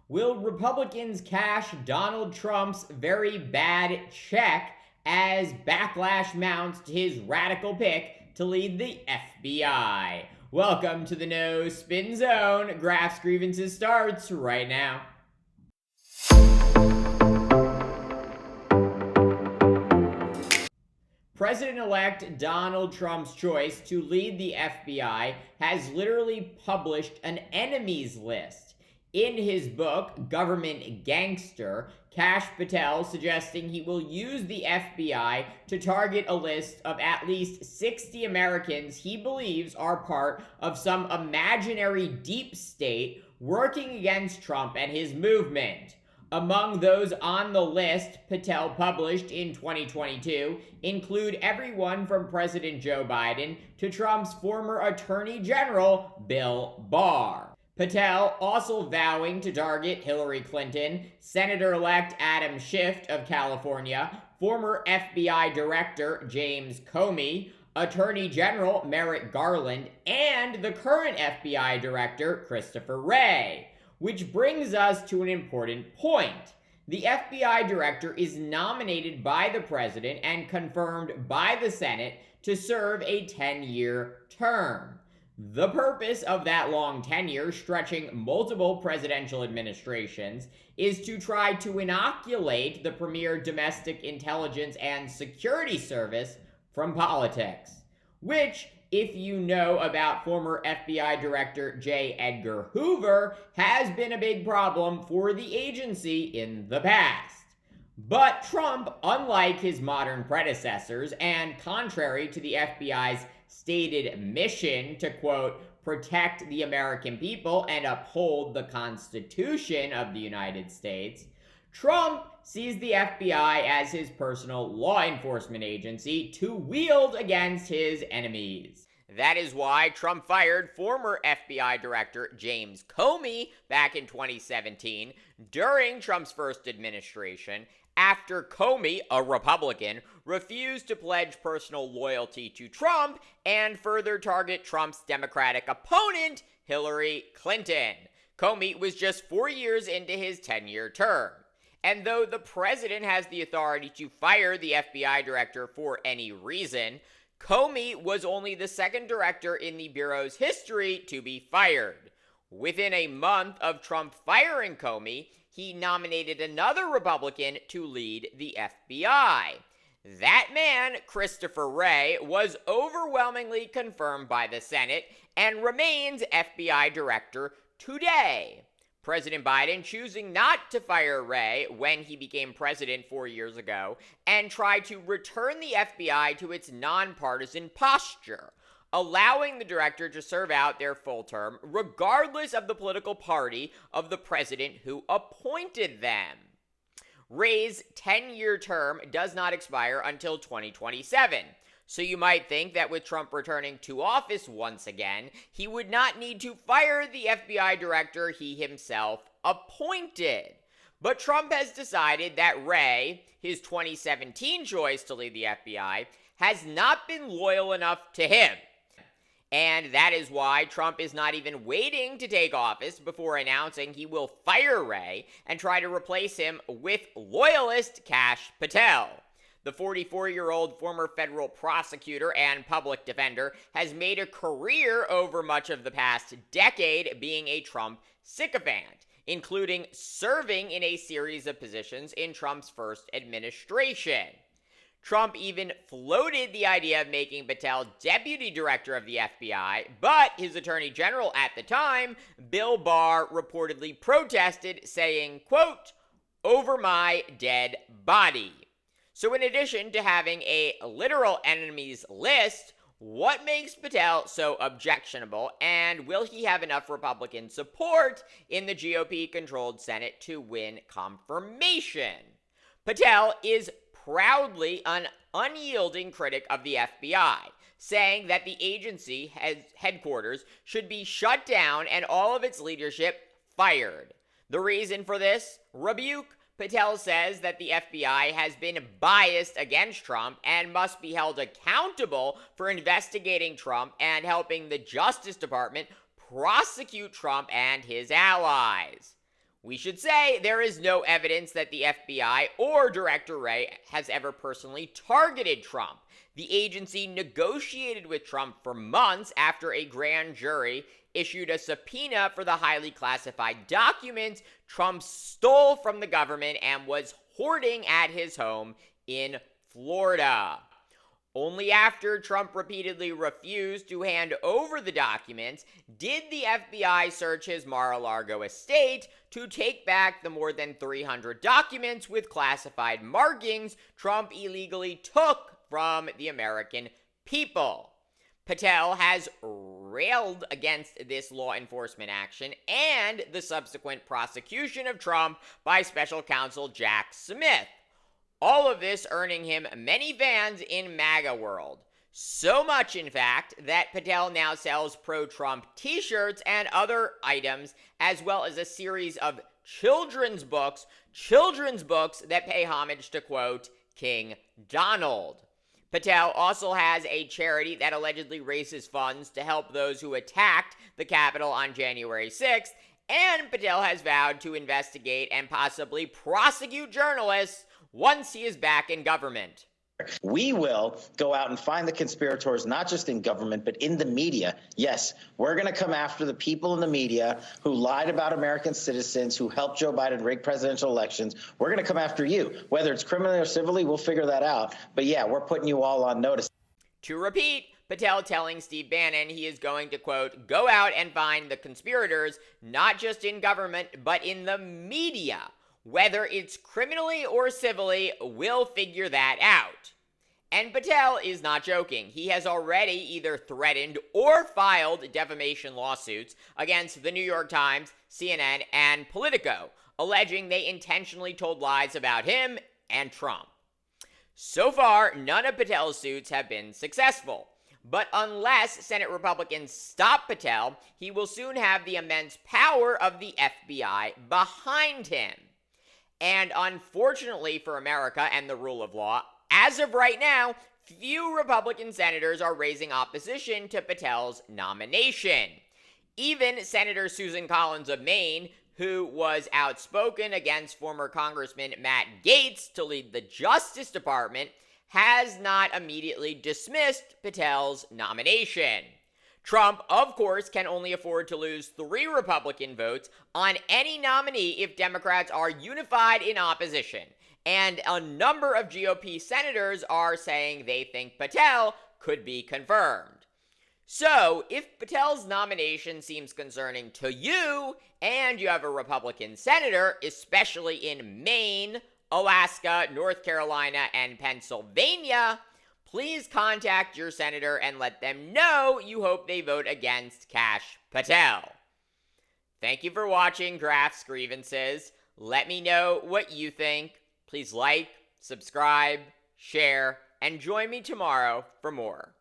Will Republicans cash Donald Trump's very bad check as backlash mounts to his radical pick to lead the FBI? Welcome to the No Spin Zone. Graphs Grievances starts right now. President-elect Donald Trump's choice to lead the FBI has literally published an enemies list. In his book, Government Gangster, Kash Patel suggesting he will use the FBI to target a list of at least 60 Americans he believes are part of some imaginary deep state working against Trump and his movement. Among those on the list Patel published in 2022 include everyone from President Joe Biden to Trump's former Attorney General, Bill Barr. Patel also vowing to target Hillary Clinton, Senator-elect Adam Schiff of California, former FBI Director James Comey, Attorney General Merrick Garland, and the current FBI Director Christopher Wray. Which brings us to an important point. The FBI director is nominated by the president and confirmed by the Senate to serve a 10-year term. The purpose of that long tenure, stretching multiple presidential administrations, is to try to inoculate the premier domestic intelligence and security service from politics, which, if you know about former FBI Director J. Edgar Hoover, has been a big problem for the agency in the past. But Trump, unlike his modern predecessors, and contrary to the FBI's stated mission to, quote, protect the American people and uphold the Constitution of the United States, Trump sees the FBI as his personal law enforcement agency to wield against his enemies. That is why Trump fired former FBI Director James Comey back in 2017 during Trump's first administration, after Comey, a Republican, refused to pledge personal loyalty to Trump and further target Trump's Democratic opponent, Hillary Clinton. Comey was just 4 years into his 10-year term. And though the president has the authority to fire the FBI director for any reason, Comey was only the second director in the Bureau's history to be fired. Within a month of Trump firing Comey, he nominated another Republican to lead the FBI. That man, Christopher Wray, was overwhelmingly confirmed by the Senate and remains FBI director today. President Biden choosing not to fire Wray when he became president 4 years ago and tried to return the FBI to its nonpartisan posture, allowing the director to serve out their full term regardless of the political party of the president who appointed them. Wray's 10-year term does not expire until 2027. So you might think that with Trump returning to office once again, he would not need to fire the FBI director he himself appointed. But Trump has decided that Wray, his 2017 choice to lead the FBI, has not been loyal enough to him. And that is why Trump is not even waiting to take office before announcing he will fire Wray and try to replace him with loyalist Kash Patel. The 44-year-old former federal prosecutor and public defender has made a career over much of the past decade being a Trump sycophant, including serving in a series of positions in Trump's first administration. Trump even floated the idea of making Patel deputy director of the FBI, but his attorney general at the time, Bill Barr, reportedly protested, saying, quote, "over my dead body." So in addition to having a literal enemies list, what makes Patel so objectionable, and will he have enough Republican support in the GOP-controlled Senate to win confirmation? Patel is proudly an unyielding critic of the FBI, saying that the agency headquarters should be shut down and all of its leadership fired. The reason for this? Rebuke. Patel says that the FBI has been biased against Trump and must be held accountable for investigating Trump and helping the Justice Department prosecute Trump and his allies. We should say there is no evidence that the FBI or Director Wray has ever personally targeted Trump. The agency negotiated with Trump for months after a grand jury issued a subpoena for the highly classified documents Trump stole from the government and was hoarding at his home in Florida. Only after Trump repeatedly refused to hand over the documents did the FBI search his Mar-a-Lago estate to take back the more than 300 documents with classified markings Trump illegally took from the American people. Patel has railed against this law enforcement action and the subsequent prosecution of Trump by special counsel Jack Smith. All of this earning him many fans in MAGA world. So much, in fact, that Patel now sells pro-Trump t-shirts and other items, as well as a series of children's books that pay homage to, quote, King Donald. Patel also has a charity that allegedly raises funds to help those who attacked the Capitol on January 6th, and Patel has vowed to investigate and possibly prosecute journalists once he is back in government. We will go out and find the conspirators, not just in government, but in the media. Yes, we're going to come after the people in the media who lied about American citizens, who helped Joe Biden rig presidential elections. We're going to come after you. Whether it's criminally or civilly, we'll figure that out. But yeah, we're putting you all on notice. To repeat, Patel telling Steve Bannon he is going to, quote, go out and find the conspirators, not just in government, but in the media. Whether it's criminally or civilly, we'll figure that out. And Patel is not joking. He has already either threatened or filed defamation lawsuits against the New York Times, CNN, and Politico, alleging they intentionally told lies about him and Trump. So far, none of Patel's suits have been successful. But unless Senate Republicans stop Patel, he will soon have the immense power of the FBI behind him. And unfortunately for America and the rule of law, as of right now, few Republican senators are raising opposition to Patel's nomination. Even Senator Susan Collins of Maine, who was outspoken against former Congressman Matt Gaetz to lead the Justice Department, has not immediately dismissed Patel's nomination. Trump, of course, can only afford to lose 3 Republican votes on any nominee if Democrats are unified in opposition. And a number of GOP senators are saying they think Patel could be confirmed. So, if Patel's nomination seems concerning to you, and you have a Republican senator, especially in Maine, Alaska, North Carolina, and Pennsylvania, please contact your senator and let them know you hope they vote against Kash Patel. Thank you for watching Drafts Grievances. Let me know what you think. Please like, subscribe, share, and join me tomorrow for more.